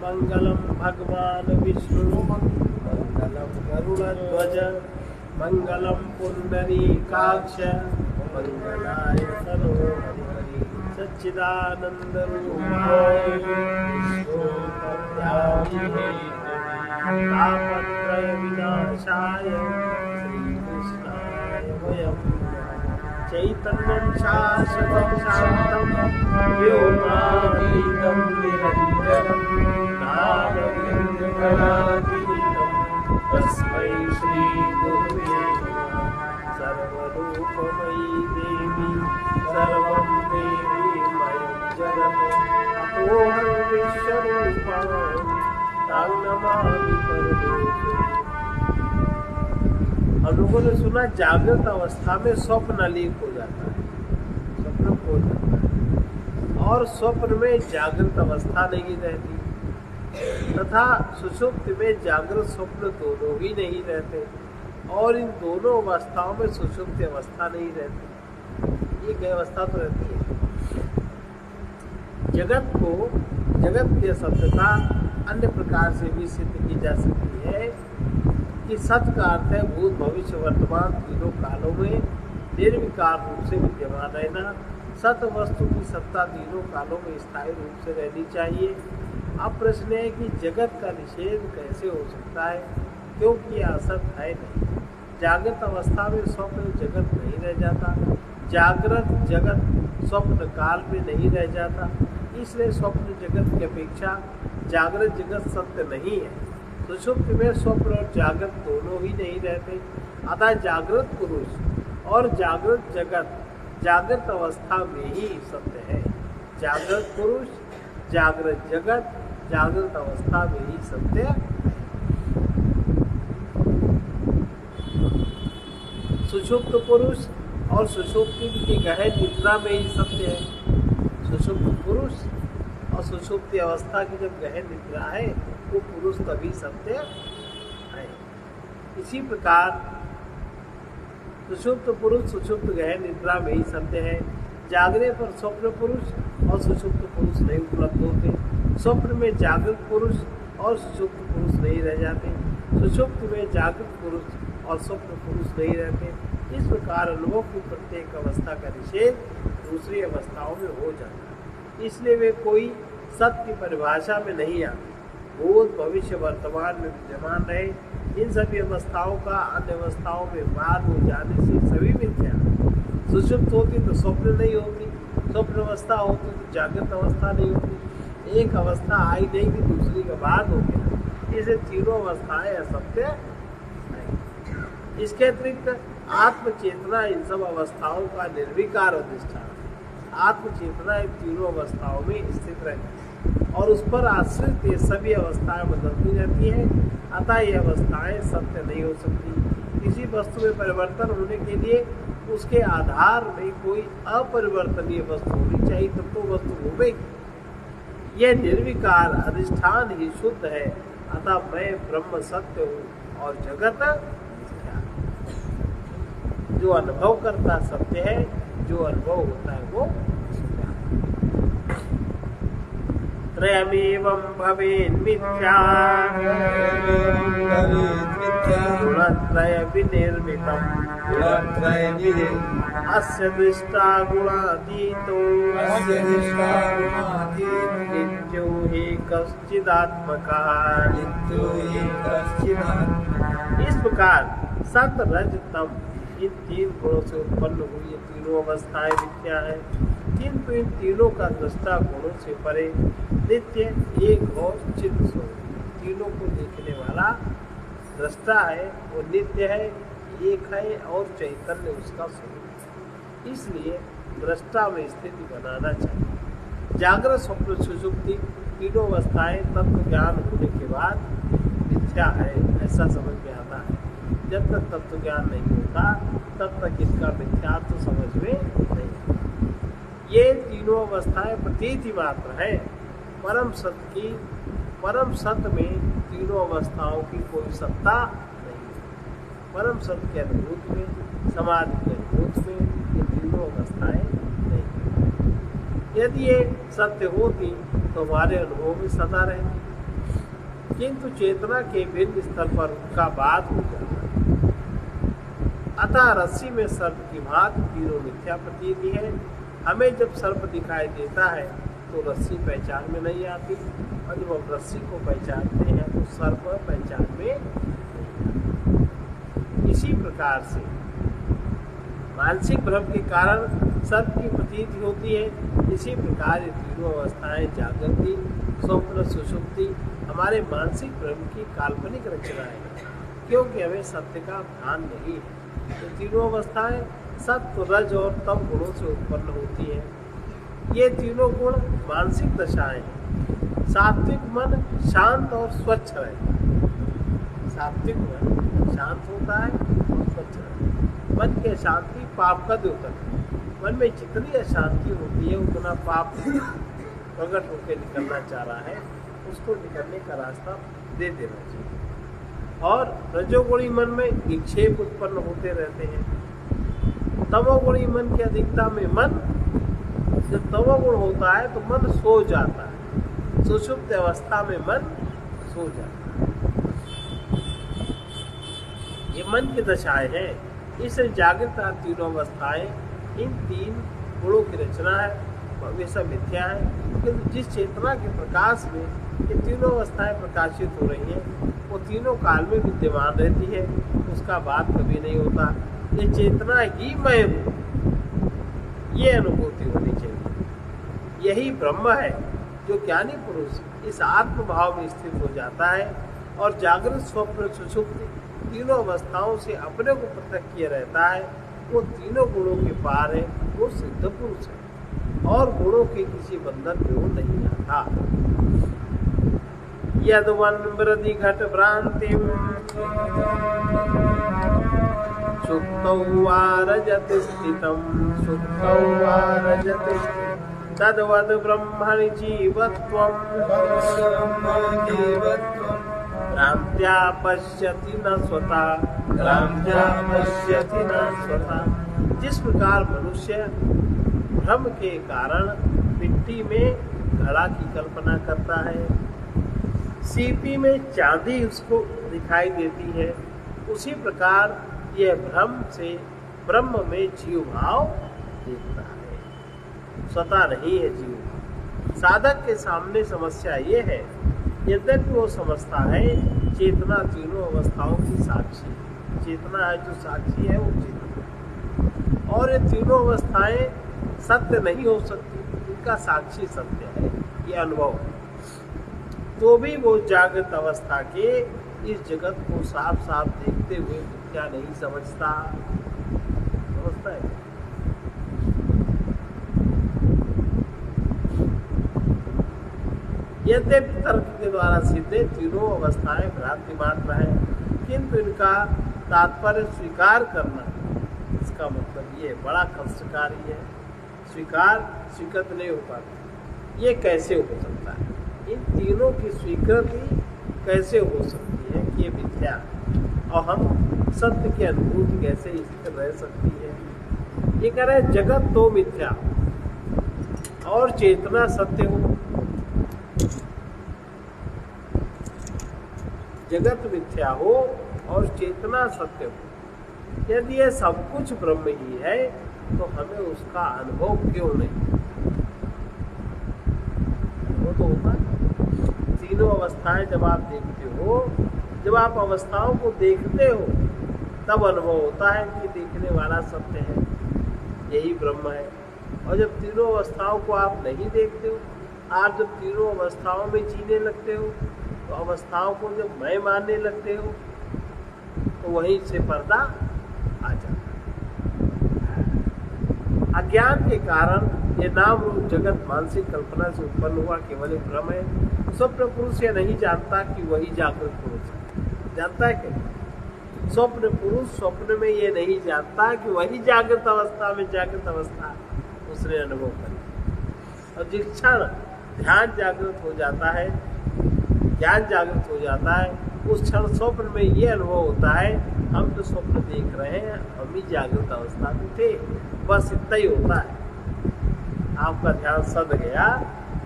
मंगलम भगवान विष्णु मंगलम गरुड़ध्वज मंगलम पुंडरीकाक्ष मंगलाय तनो हरि सच्चिदानंद रूपाय तापत्रय विनाशाय श्रीकृष्णाय वयं चैतन्यं शाश्वतं शान्तं व्योमातीतं निरञ्जनं ज्ञानविन्द्रकलातीतं तस्मै श्रीगुरुवे नमः। सर्वरूपमयी देवी सर्वं देवीमयं जगत् अतोऽहं विश्वरूपाणि तां नमामि परमेश्वरी। हम लोगों ने सुना जागृत अवस्था में स्वप्न अलीक हो जाता है, स्वप्न खो जाता है, और स्वप्न में जागृत अवस्था नहीं रहती तथा सुषुप्ति में जागृत स्वप्न दोनों ही नहीं रहते, और इन दोनों अवस्थाओं में सुषुप्ति अवस्था नहीं रहती। एक अवस्था तो रहती है। जगत की सत्यता अन्य प्रकार से भी सिद्ध की जा सकती है कि सत का अर्थ है भूत भविष्य वर्तमान तीनों कालों में निर्विकार रूप से विद्यमान रहना। सत वस्तु की सत्ता तीनों कालों में स्थायी रूप से रहनी चाहिए। अब प्रश्न है कि जगत का निषेध कैसे हो सकता है, क्योंकि यह असत है नहीं। जागृत अवस्था में स्वप्न जगत नहीं रह जाता, जागृत जगत स्वप्न काल में नहीं रह जाता, इसलिए स्वप्न जगत की अपेक्षा जागृत जगत सत्य नहीं है। सुषुप्ति में स्वप्न और जागृत दोनों ही नहीं रहते, अतः जागृत पुरुष और जागृत जगत जागृत अवस्था में ही सत्य है। जागृत पुरुष जागृत जगत जागृत अवस्था में ही सत्य है। सुषुप्त पुरुष और सुषुप्ति की गहन निद्रा में ही सत्य है। सुषुप्त पुरुष और सुषुप्ति अवस्था की जब गहन निद्रा है वो पुरुष तभी सत्य है। इसी प्रकार सुषुप्त पुरुष सुषुप्त गहन निद्रा में ही सत्य है। जागने पर स्वप्न पुरुष और सुषुप्त पुरुष नहीं उपलब्ध होते, स्वप्न में जागृत पुरुष और सुषुप्त पुरुष नहीं रह जाते, सुषुप्त में जागृत पुरुष और स्वप्न पुरुष नहीं रहते। इस प्रकार अनुभव की प्रत्येक अवस्था का निषेध दूसरी अवस्थाओं में हो जाता है, इसलिए वे कोई सत्य की परिभाषा में नहीं आते। भूत भविष्य वर्तमान में विद्यमान रहे, इन सभी अवस्थाओं का अन्य अवस्थाओं में बाध हो जाने से सभी मिथ्या। सुषुप्त होती तो स्वप्न नहीं होती, स्वप्न अवस्था होती तो जागृत अवस्था नहीं होती, एक अवस्था आई नहीं कि दूसरी का बाद हो गया। इसे तीनों अवस्थाएं असत्य नहीं। इसके अतिरिक्त आत्मचेतना इन सब अवस्थाओं का निर्विकार अधिष्ठान। आत्मचेतना इन तीनों अवस्थाओं में स्थित रहती है और उस पर आश्रित ये सभी अवस्थाएं बदलती रहती हैं, अतः ये अवस्थाएं सत्य नहीं हो सकती। किसी वस्तु में परिवर्तन होने के लिए उसके आधार में कोई अपरिवर्तनीय वस्तु होनी चाहिए, तब तो वस्तु होगी। यह निर्विकार अधिष्ठान ही शुद्ध है, अतः मैं ब्रह्म सत्य हूँ और जगत मिथ्या। जो अनुभव करता सत्य है, जो अनुभव होता है वो मिथ्या। त्रयमेवं भवेन् मिथ्या गुणत्रय विनिर्मितम् अस्य दृष्टा गुणातीतो नित्यो हि कश्चिदात्मकः। इस प्रकार सत रज तम इन तीन गुणों से उत्पन्न हुई ये तीनों अवस्थाएं मिथ्या है, किंतु इन तीनों का दृष्टा गुणों से परे नित्य एक और चित्त स्वरूप, तीनों को देखने वाला दृष्टा है, वो नित्य है, एक है और चैतन्य उसका स्वरूप। इसलिए दृष्टा में स्थिति बनाना चाहिए। जागृत स्वप्न सुषुप्ति तीनों अवस्थाएं तत्व ज्ञान होने के बाद मिथ्या है ऐसा समझ में आता है। जब तक तत्व ज्ञान नहीं होता तब तक इसका मिथ्यात्व समझ में नहीं। ये तीनों अवस्थाएं प्रतीति मात्र है, परम सत्य में तीनों अवस्थाओं की कोई सत्ता नहीं। परम सत्य के अनुभूत में, समाधि के अनुभूत में ये तीनों अवस्थाएं नहीं। यदि ये सत्य होती तो हमारे अनुभव में सदा रहती, किंतु चेतना के भिन्न स्तर पर उनका बात हो जाता है। अतः रस्सी में सर्प की भांति तीनों मिथ्या प्रतीति है। हमें जब सर्प दिखाई देता है तो रस्सी पहचान में नहीं आती, और जब हम रस्सी को पहचानते हैं तो सर्प पहचान में नहीं आता। इसी प्रकार से मानसिक भ्रम के कारण सर्प की प्रतीति होती है। इसी प्रकार ये तीनों अवस्थाएं जागृति, स्वप्न, सुषुप्ति हमारे मानसिक भ्रम की काल्पनिक रचना है, क्योंकि हमें सत्य का भान नहीं है। तो तीनों अवस्थाएं सत्व, रज और तम गुणों से उत्पन्न होती है। ये तीनों गुण मानसिक दशाएं हैं। सात्विक मन शांत और स्वच्छ रहे। सात्विक मन शांत होता है और स्वच्छ रहता है। मन की अशांति पाप का द्योतक है। मन में जितनी अशांति होती है उतना पाप प्रकट होकर निकलना चाह रहा है, उसको निकलने का रास्ता दे देना चाहिए। और रजोगुणी मन में विक्षेप उत्पन्न होते रहते हैं। तमोगुणी मन की अधिकता में मन, जब तमोगुण होता है तो मन सो जाता है। सुषुप्त अवस्था में मन सो जाता है। ये मन की दशाएं हैं। इस जागृत तीनों अवस्थाएं, इन तीन गुणों की रचना है, वे सब मिथ्या है। किंतु जिस चेतना के प्रकाश में ये तीनों अवस्थाएं प्रकाशित हो रही हैं, वो तीनों काल में विद्यमान रहती है, उसका बात कभी नहीं होता। ये चेतना ही मैं हूँ, ये अनुभूति होनी चाहिए। यही ब्रह्म है जो ज्ञानी पुरुष इस आत्म भाव में स्थित हो जाता है और जागृत, स्वप्न, सुषुप्ति तीनों अवस्थाओं से अपने को पृथक किए रहता है। वो तीनों गुणों के पार है, वो सिद्ध पुरुष है और गुणों के किसी बंधन में वो नहीं आता। यद्वन्मृदि घट भ्रांतिं सुप्तौ वा रजति स्थितं, सुप्तौ वा रजति स्थितं, तद्वद् ब्रह्मणि जीवत्वं, भ्रान्त्या पश्यति न स्वतः, भ्रान्त्या पश्यति न स्वतः। जिस प्रकार मनुष्य भ्रम के कारण मिट्टी में घड़ा की कल्पना करता है, सीपी में चांदी उसको दिखाई देती है, उसी प्रकार यह भ्रम से ब्रह्म में जीव भाव देखता है, स्वतः नहीं है जीव। साधक के सामने समस्या ये है, यद्यपि वो समझता है चेतना तीनों अवस्थाओं की साक्षी, चेतना है जो साक्षी है वो चेतना, और ये तीनों अवस्थाएं सत्य नहीं हो सकती, इनका साक्षी सत्य है, ये अनुभव। तो भी वो जागृत अवस्था के इस जगत को साफ साफ देखते हुए क्या नहीं समझता, समझता है। यद्यपि तर्क के द्वारा सिद्ध तीनों अवस्थाएं भ्रांति मात्र है, किंतु इनका तात्पर्य स्वीकार करना, इसका मतलब ये बड़ा कष्टकारी है। स्वीकृत नहीं हो पाता। ये कैसे हो सकता है? इन तीनों की स्वीकृति कैसे हो सकती है कि ये मिथ्या, और हम सत्य की अनुभूति कैसे स्थिर रह सकती है? ये कह रहे जगत तो मिथ्या और चेतना सत्य हो। जगत मिथ्या हो और चेतना सत्य हो। यदि ये सब कुछ ब्रह्म ही है तो हमें उसका अनुभव क्यों नहीं? वो तो होता है। तीनों अवस्थाएं जब आप देखते हो, जब आप अवस्थाओं को देखते हो तब अनुभव होता है कि देखने वाला सत्य है, यही ब्रह्म है। और जब तीनों अवस्थाओं को आप नहीं देखते हो, आप जब तीनों अवस्थाओं में जीने लगते हो, तो अवस्थाओं को जब मैं मानने लगते हो, तो वहीं से पर्दा आ जाता है। अज्ञान के कारण ये नाम रूप जगत मानसिक कल्पना से उत्पन्न हुआ केवल एक भ्रम है। स्वप्न पुरुष ये नहीं जानता कि वही जागृत पुरुष है। जानता है क्या? स्वप्न पुरुष स्वप्न में ये नहीं जानता कि वही जागृत अवस्था में जागृत अवस्था उसने अनुभव करी। और जिस क्षण ध्यान जागृत हो जाता है, ज्ञान जागृत हो जाता है, उस क्षण स्वप्न में ये अनुभव होता है हम तो स्वप्न देख रहे हैं, हम ही जागृत अवस्था में थे। बस इतना ही होता है। आपका ध्यान सद गया,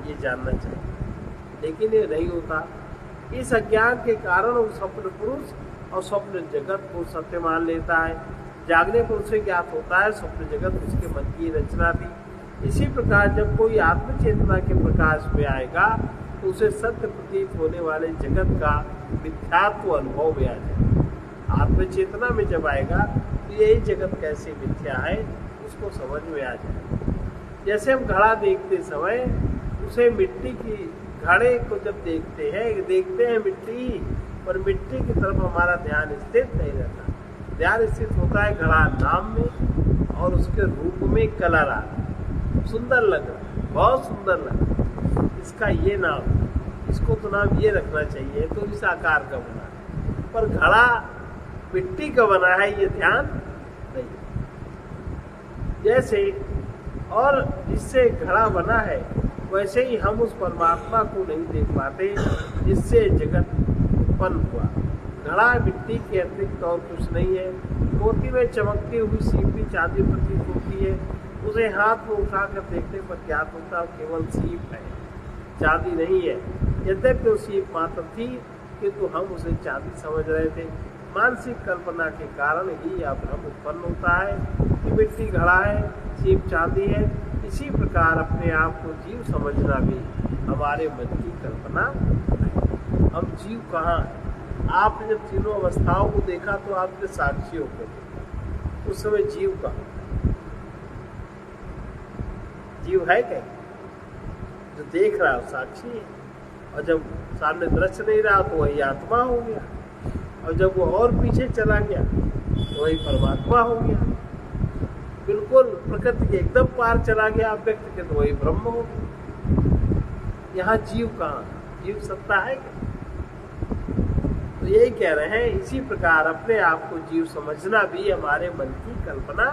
ये जानना चाहिए। लेकिन ये नहीं होता। इस अज्ञान के कारण वो स्वप्न पुरुष और स्वप्न जगत को सत्य मान लेता है। जागने पर उसे ज्ञात होता है स्वप्न जगत उसके मन की रचना थी। इसी प्रकार जब कोई आत्म चेतना के प्रकाश में आएगा तो उसे सत्य प्रतीत होने वाले जगत का मिथ्यात्व अनुभव में आ जाएगा। आत्म चेतना में जब आएगा तो यही जगत कैसे मिथ्या है उसको समझ में आ जाएगा। जैसे हम घड़ा देखते समय उसे मिट्टी की घड़े को जब देखते हैं मिट्टी, पर मिट्टी की तरफ हमारा ध्यान स्थित नहीं रहता। ध्यान स्थित होता है घड़ा नाम में और उसके रूप में कलर आ रहा, सुंदर लग रहा है, बहुत सुंदर लग रहा है, इसका ये नाम, इसको तो नाम ये रखना चाहिए, तो इस आकार का बना है। पर घड़ा मिट्टी का बना है ये ध्यान नहीं। जैसे और जिससे घड़ा बना है वैसे ही हम उस परमात्मा को नहीं देख पाते जिससे जगत उत्पन्न हुआ। घड़ा मिट्टी के अतिरिक्त और कुछ नहीं है। मोती में चमकती हुई सीप भी चांदी प्रतीत होती है। उसे हाथ में उठाकर देखने पर ज्ञात होता है केवल सीप है, चांदी नहीं है। यद्यपि वो सीप मात्र थी किंतु हम उसे चांदी समझ रहे थे। मानसिक कल्पना के कारण ही यह भ्रम उत्पन्न होता है कि मिट्टी घड़ा है, सीप चांदी है। इसी प्रकार अपने आप को जीव समझना भी हमारे मन की कल्पना है। हम जीव कहाँ है? आपने जब तीनों अवस्थाओं को देखा तो आपने साक्षियों को देखा, उस समय जीव कहाँ? जीव है क्या? जो देख रहा है साक्षी है, और जब सामने दृश्य नहीं रहा तो वही आत्मा हो गया, और जब वो और पीछे चला गया तो वही परमात्मा हो गया। बिल्कुल प्रकृति के एकदम पार चला गया व्यक्ति के तो वही ब्रह्म हो गया। यहाँ जीव कहाँ? जीव सत्ता है क्या? तो यही कह रहे हैं, इसी प्रकार अपने आप को जीव समझना भी हमारे मन की कल्पना।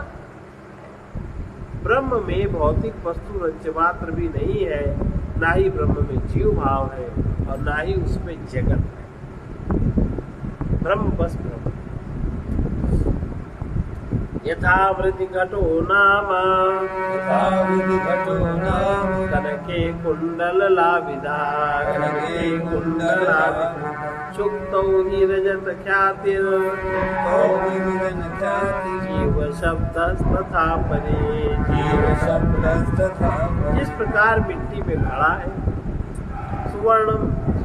ब्रह्म में भौतिक वस्तु रज्जु मात्र भी नहीं है, ना ही ब्रह्म में जीव भाव है और ना ही उसमें जगत है। ब्रह्म बस ब्रह्म। यथा वृद्धि घटो नाम कनके कुंडल लाभिदा चुक्तौ ही रजत ख्यातिर जीव शब्द तथा परे। जिस प्रकार मिट्टी में घड़ा है, सुवर्ण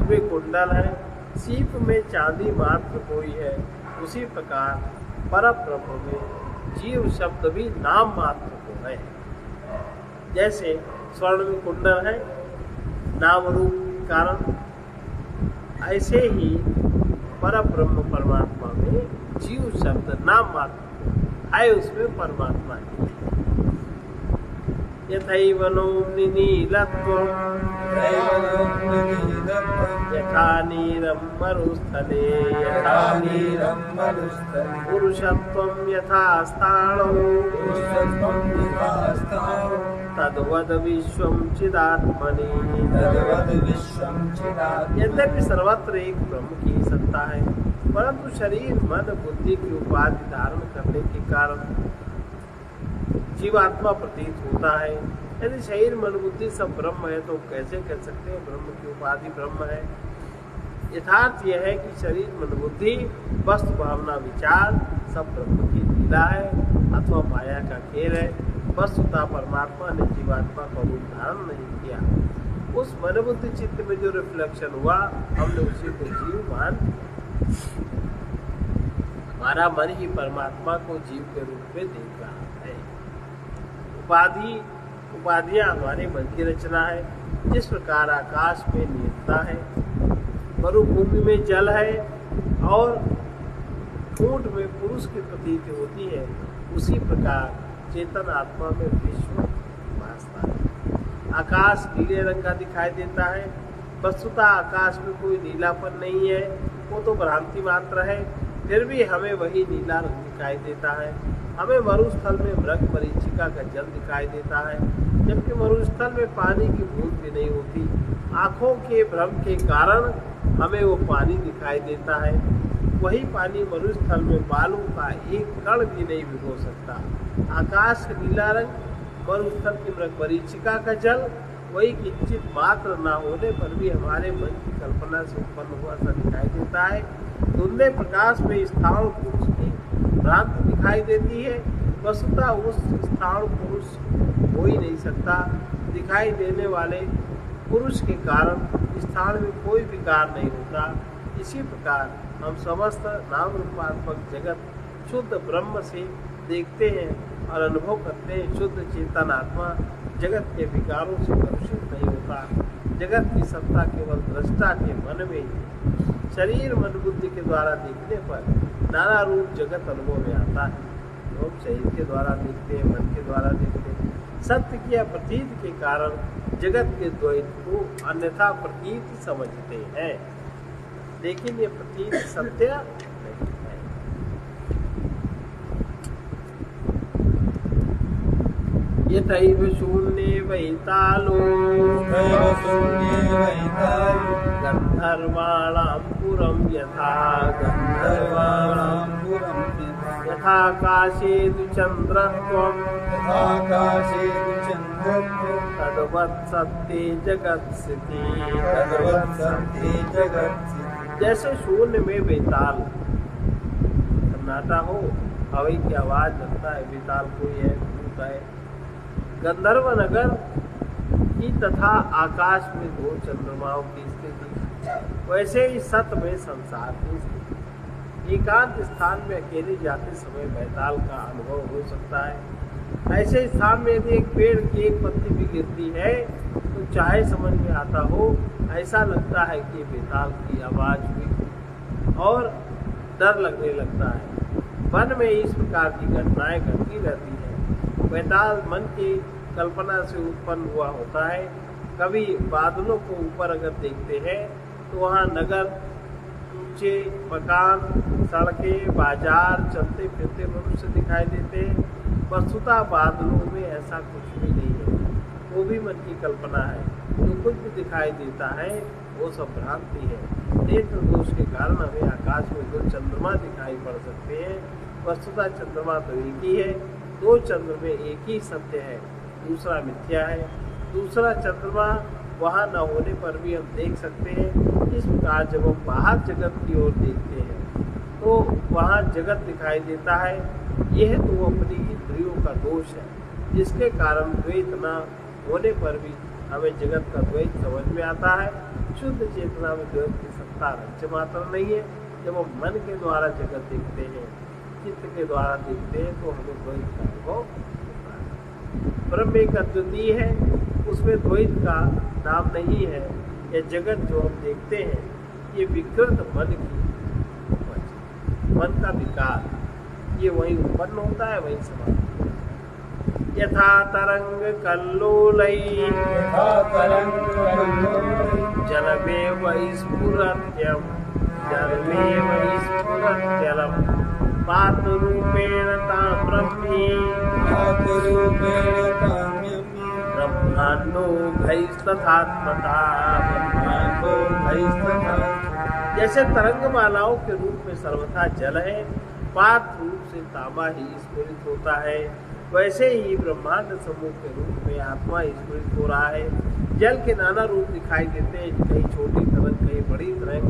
में कुंडल है, सीप में चांदी मात्र कोई है, उसी प्रकार परब्रह्म में जीव शब्द भी नाम मात्र को है। जैसे स्वर्ण में कुंडल है नाम रूप के कारण, ऐसे ही परब्रह्म परमात्मा में जीव शब्द नाम मात्र है, उसमें परमात्मा है। यथैव नोम्नि नीलत्वं यथा नीरं मरुस्थले पुरुषत्वं यथा स्थाणौ तद्वद विश्वं चिदात्मनि। यद्यपि सर्वत्र एक ब्रह्म की सत्ता है, परंतु शरीर मन बुद्धि की उपाधि धारण करने के कारण जीवात्मा प्रतीत होता है। यदि शरीर मन बुद्धि सब ब्रह्म है तो कैसे कह सकते हैं ब्रह्म की उपाधि ब्रह्म है? यथार्थ यह है कि शरीर मन बुद्धि वस्तु भावना विचार सब ब्रह्म की लीला है अथवा माया का खेल है। वस्तुतः परमात्मा ने जीवात्मा का रूप धारण नहीं किया। उस मन बुद्धि चित्त में जो रिफ्लेक्शन हुआ हमने उसी को जीव मान। हमारा मन ही परमात्मा को जीव के रूप में देख रहा है। उपाधियां हमारे मन की रचना है। जिस प्रकार आकाश में नियंता है, मरुभूमि में जल है और ऊंट में पुरुष की प्रतीति होती है, उसी प्रकार चेतन आत्मा में विश्व भासता है। आकाश नीले रंग का दिखाई देता है, वस्तुतः आकाश में कोई नीलापन नहीं है, वो तो भ्रांति मात्र है। फिर भी हमें वही नीला रंग दिखाई देता है। हमें मरुस्थल में मृग मरीचिका का जल दिखाई देता है, जबकि मरुस्थल में पानी की बूंद भी नहीं होती। आँखों के भ्रम के कारण हमें वो पानी दिखाई देता है। वही पानी मरुस्थल में बालू का एक कण भी नहीं भिगो सकता। आकाश का नीला रंग, मरुस्थल की मृग मरीचिका का जल वही किंचित मात्र न होने पर भी हमारे मन की कल्पना से उत्पन्न हुआ सा दिखाई देता है। धुंधले प्रकाश में स्थान पुरुष की भ्रांति दिखाई देती है। वस्तुतः उस स्थान पुरुष हो ही नहीं सकता। दिखाई देने वाले पुरुष के कारण स्थान में कोई विकार नहीं होता। इसी प्रकार हम समस्त नाम रूपात्मक जगत शुद्ध ब्रह्म से देखते हैं और अनुभव करते हैं। शुद्ध चेतन आत्मा जगत के विकारों से कलुषित नहीं होता। जगत की सत्ता केवल दृष्टा के मन में ही। शरीर मन बुद्धि के द्वारा देखने पर नाना रूप जगत अनुभव में आता है। लोग शरीर के द्वारा देखते हैं, मन के द्वारा देखते हैं। सत्य की प्रतीत के कारण जगत के द्वैत को अन्यथा प्रतीत समझते हैं, लेकिन ये प्रतीत सत्य नहीं है। यथैव शून्ये वैतालो गन्धर्वाणां पुरं यथा यथाकाशे द्विचन्द्रत्वं तद्वत् सत्ये जगत्स्थिति। जैसे शून्य में बेताल सन्नाटा हो, हवा की आवाज लगता है, बेताल कोई है, होता है। गंधर्व नगर की तथा आकाश में दो चंद्रमाओं की स्थिति, वैसे ही सत में संसार की स्थिति। एकांत स्थान में अकेले जाते समय बेताल का अनुभव हो सकता है। ऐसे स्थान में यदि एक पेड़ की एक पत्ती भी गिरती है तो चाहे समझ में आता हो, ऐसा लगता है कि बेताल की आवाज हुई और डर लगने लगता है। वन में इस प्रकार की घटनाएं घटती रहती हैं। बेताल मन की कल्पना से उत्पन्न हुआ होता है। कभी बादलों को ऊपर अगर देखते हैं तो वहाँ नगर, ऊंचे मकान, सड़कें, बाजार, चलते फिरते मनुष्य दिखाई देते हैं। वस्तुतः बादलों में ऐसा कुछ भी नहीं है, वो भी मन की कल्पना है। जो कुछ भी दिखाई देता है वो सब भ्रांति है। नेत्र दोष के कारण हमें आकाश में दो चंद्रमा दिखाई पड़ सकते हैं। वस्तुतः चंद्रमा तो एक ही है। दो चंद्र में एक ही सत्य है, दूसरा मिथ्या है। दूसरा चंद्रमा वहाँ न होने पर भी हम देख सकते हैं। इस प्रकार जब हम बाहर जगत की ओर देखते हैं तो वहाँ जगत दिखाई देता है। यह तो अपनी इंद्रियों का दोष है, जिसके कारण द्वैत न होने पर भी हमें जगत का द्वैत समझ में आता है। शुद्ध चेतना में द्वैत की सत्ता रंच मात्र नहीं है। जब हम मन के द्वारा जगत देखते हैं, चित्त के द्वारा देखते हैं, तो हमें द्वैत का अनुभव होता है। ब्रह्म एक अद्वितीय है, उसमें द्वैत का नाम नहीं है। यह जगत जो हम देखते हैं ये विकृत मन की उपज, मन का विकार, ये वही उत्पन्न होता है, वही समाप्त होता है। यथा तरंग कल्लोलै जलमेव स्फुरत्यं जलमेव स्फुरत्यलं पात्ररूपेण ताम्रम्ये ब्रह्मांडो घैस्तथात्मता। जैसे तरंग मालाओं के रूप में सर्वथा जल है, पात्र रूप से तांबा ही स्फुरित होता है, वैसे ही ब्रह्मांड समूह के रूप में आत्मा स्फुरित हो रहा है। जल के नाना रूप दिखाई देते हैं, कहीं छोटी तरंग, कहीं बड़ी तरंग,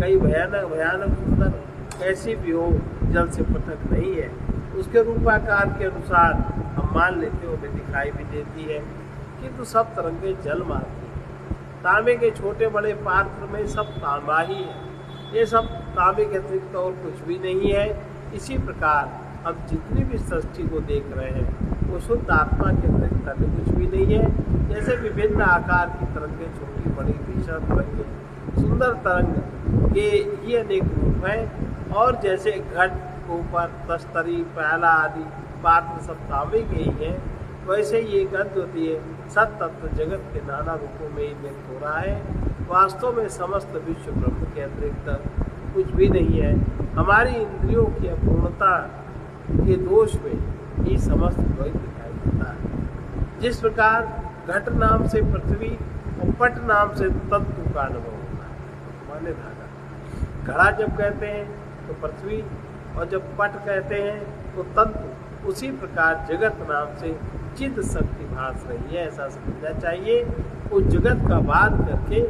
कहीं भयानक भयानक सुंदर, कैसी भी हो, जल से पृथक नहीं है। उसके रूपाकार के अनुसार हम मान लेते हो हमें दिखाई भी देती है, किंतु सब तरंगे जल मारती हैं। तांबे के छोटे बड़े पात्र में सब तांबा ही है, ये सब तांबे के अतिरिक्त और कुछ भी नहीं है। इसी प्रकार अब जितनी भी सृष्टि को देख रहे हैं वो शुद्ध आत्मा के अतिरिक्त अन्य कुछ भी नहीं है। जैसे विभिन्न आकार की तरंगे, छोटी बड़ी भीषण तरंगे, सुंदर तरंग के ये अनेक रूप हैं। और जैसे घट, ऊपर, तस्तरी, प्याला आदि पात्र सब तांबे के ही हैं, वैसे ये एक अद्वितीय सत तत्व जगत के नाना रूपों में ही व्यक्त हो रहा है। वास्तव में समस्त विश्व ब्रह्म के अतिरिक्त कुछ भी नहीं है। हमारी इंद्रियों की अपूर्णता के दोष में ये समस्त द्वैत दिखाई देता है। जिस प्रकार घट नाम से पृथ्वी और पट नाम से तंतु का अनुभव होता है, माने धागा। घड़ा जब कहते हैं तो पृथ्वी, और जब पट कहते हैं तो तंतु। उसी प्रकार जगत नाम से चिद शक्ति भास रही है, ऐसा समझना चाहिए। उस जगत का वाद करके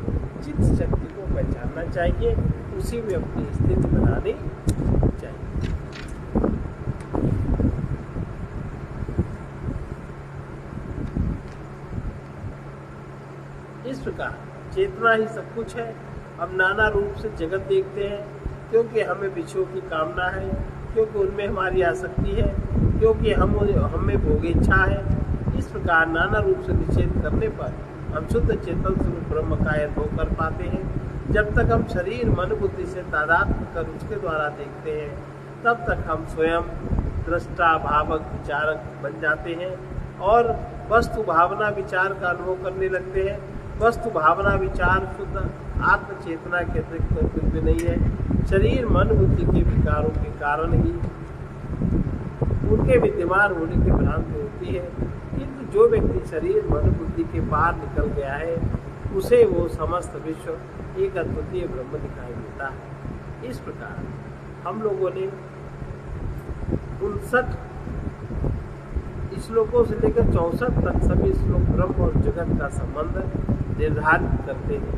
चिद शक्ति को पहचानना चाहिए, उसी में अपनी स्थिति बनानी चाहिए। इस प्रकार चेतना ही सब कुछ है। हम नाना रूप से जगत देखते हैं, क्योंकि हमें विषयों की कामना है, क्योंकि उनमें हमारी आसक्ति है, क्योंकि हमें भोग इच्छा है। इस प्रकार नाना रूप से निषेध करने पर हम शुद्ध चेतन स्वरूप ब्रह्म का अनुभव कर पाते हैं। जब तक हम शरीर मन बुद्धि से तादात्म्य कर उसके द्वारा देखते हैं, तब तक हम स्वयं दृष्टा भावक विचारक बन जाते हैं और वस्तु भावना विचार का अनुभव करने लगते हैं। वस्तु भावना विचार शुद्ध आत्म चेतना के अतिरिक्त कुछ भी नहीं है। शरीर मन बुद्धि के विकारों के कारण ही उनके विद्यमान होने की भ्रांति होती है, किंतु जो व्यक्ति शरीर मन बुद्धि के पार निकल गया है, उसे वो समस्त विश्व एक अद्वितीय ब्रह्म दिखाई देता है। इस प्रकार हम लोगों ने 59 श्लोकों से लेकर 64 तक सभी श्लोक ब्रह्म और जगत का संबंध निर्धारित करते हैं।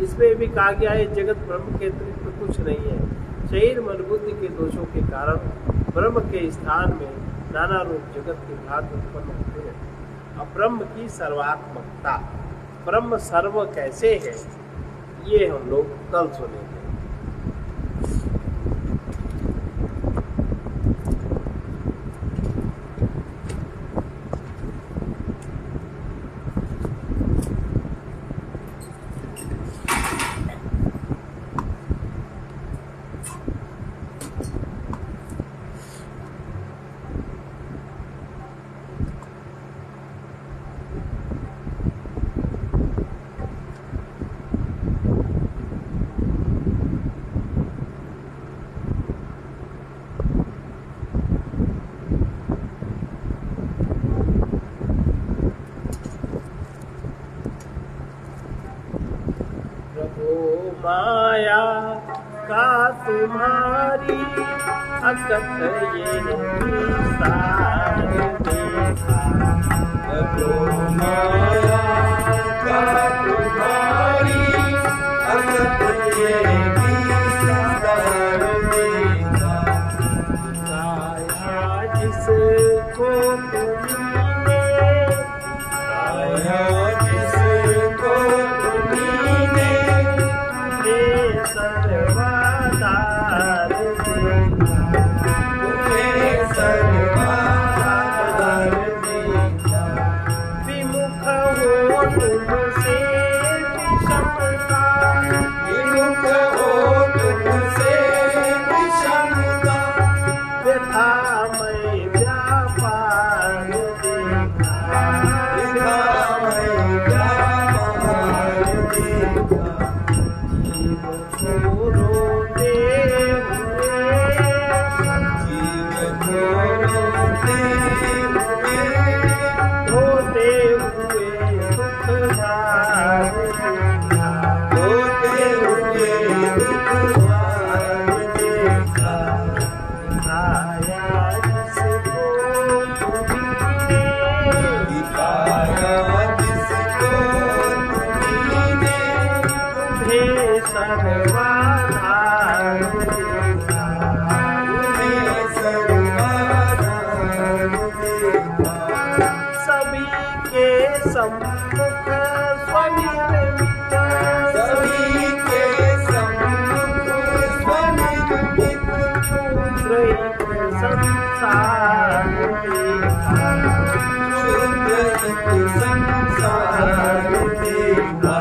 इसमें भी कहा गया है जगत ब्रह्म के अतिरिक्त तो कुछ नहीं है। शरीर मन बुद्धि के दोषों के कारण ब्रह्म के स्थान में नाना रूप जगत के भाग उत्पन्न होते हैं। अब ब्रह्म की सर्वात्मकता, ब्रह्म सर्व कैसे है, ये हम लोग कल सुनेंगे। माया का तुम्हारी अकथ ये विस्तार देखा, माया का तुम्हारी अकथ ये विस्तार देखा, आया जिसको तुमने, आया जिसको तुमने सर्वाधार देखा, विमुख हो तुमसे विषमता, विमुख हो तुमसे विषमता, व्यथामय व्यापार देखा, व्यथामय व्यापार देखा, रोते हुए दुख भार देखा, रोते हुए दुख भार देखा, आया जिसको तुमने, दिखाया जिसको तुमने, तुम्हें सर्वाधार देखा, तुम्हें सर्वाधार देखा, सभी के सम्मुख स्वनिर्मित, सभी के सम्मुख स्वनिर्मित, क्षुद्र एक संसार देखा, क्षुद्र एक संसार देखा,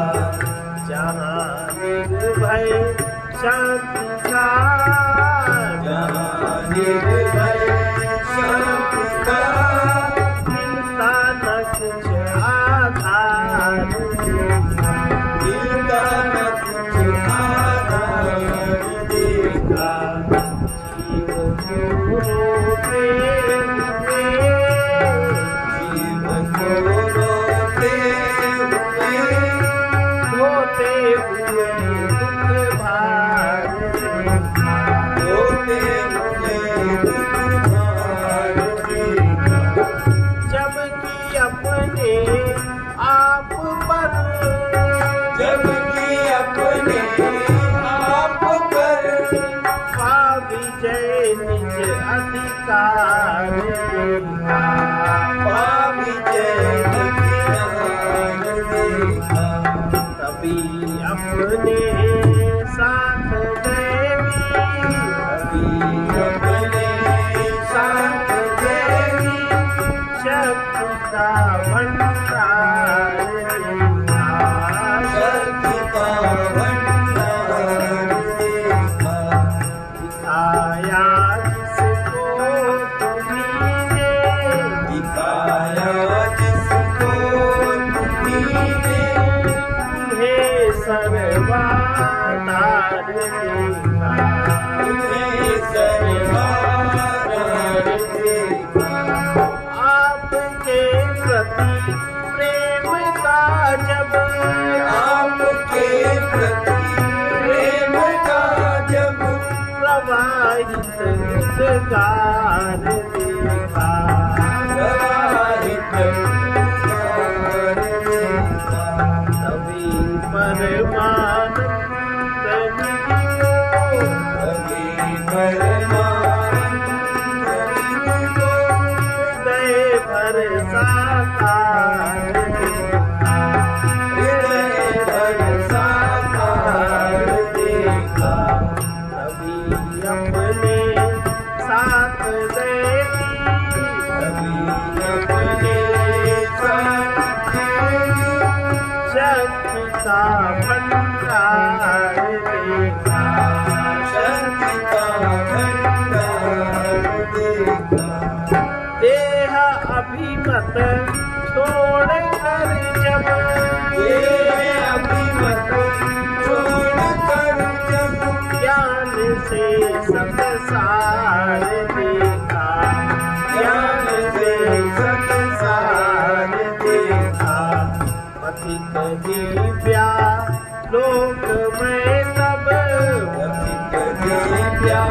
जहाँ निर्भय शांति का, जहाँ निर्भय शांति का, मिलता न कुछ आधार देखा, मिलता न कुछ आधार देखा, जीव को रोते हुए, जीव को रोते हुए, रोते हुए दुख भार देखा, रोते हुए दुख भार देखा, जबकि चमत्कार देखा, पापी जैन ज्ञान देखा, तभी अपने साथ देवी, अभी अपने साथ देवी, शक्ति का भंडार देखा, शक्ति का भंडार देखा, दिखाया जिसको तुम्हीने, दिखाया जिसको तुम्हीने, तुम्हें सर्वाधार देखा, तुम्हें सर्वाधार देखा, आपके प्रति प्रेम का जब, आपके प्रति प्रेम का जब प्रवाहित उद्गार देखा, प्रवाहित उद्गार देखा, तभी परमानंद मिलो, अभी परमानंद को हृदय भर साकार देखा, हृदय भर साकार देखा, तभी अपने साथ देवी, अभी अपने साथ देवी, शक्ति का भंडार देखा, शक्ति का भंडार देखा, देह अभिमत छोड़कर जब, ये अभिमत छोड़कर जब ज्ञान से संसार देखा, ज्ञान से संसार देखा, पथिक दिव्या लोक में तब, पथिक दिव्या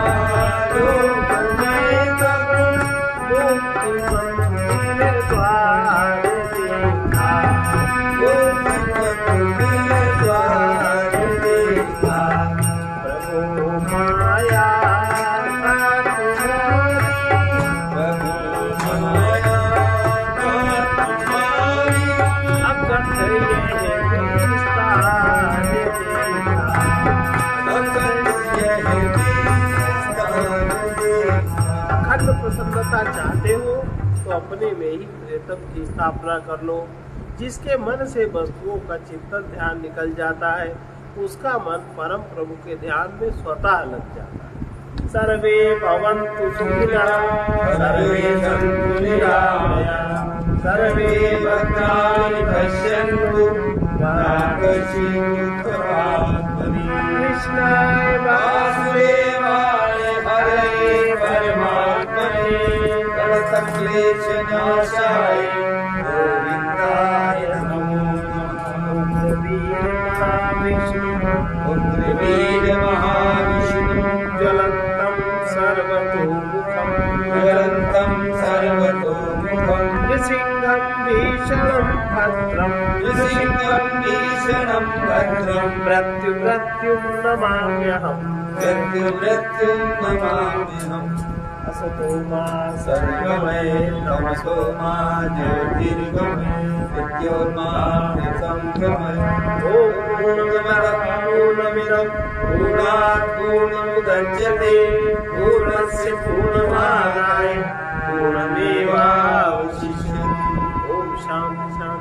लोक में तब मुक्ति मंदिर द्वार देखा, मुक्ति मंदिर द्वार देखा, प्रभु माया का तुम्हारी, प्रभु माया का तुम्हारी, अकथ यह विस्तार देखा, अकथ यह विस्तार देखा, अखंड प्रसन्नता चाहते हो तो अपने में ही प्रियतम की स्थापना कर लो। जिसके मन से वस्तुओं का चिंतन ध्यान निकल जाता है उसका मन परम प्रभु के ध्यान में स्वतः लग जाता है। सर्वे भवन्तु सुखिनः, सर्वे सन्तु निरामयाः, सर्वे भद्राणि पश्यन्तु मा कश्चित् दुःखभाग् कृष्णाय वासुदेवाय हरये परमात्मने प्रणतक्लेशनाशाय गोविन्दाय नमो नमः। उग्रवीर महाविष्णु ज्वलन्तं सर्वतोमुखं ज्वलन्तं सर्वतोमुखं नृसिंहं भीषणं भद्रं नृसिंहं भीषणं भद्रं मृत्युं नमाम्यहम् मृत्युं नमाम्यहम्। असतो मा सर्वमय तमसो मा ज्योतिर्गमय मृत्योर्मामृतंगमय। ॐ पूर्णमदः पूर्णमिदं पूर्णात् पूर्णमुदच्यते पूर्णस्य पूर्णमादाय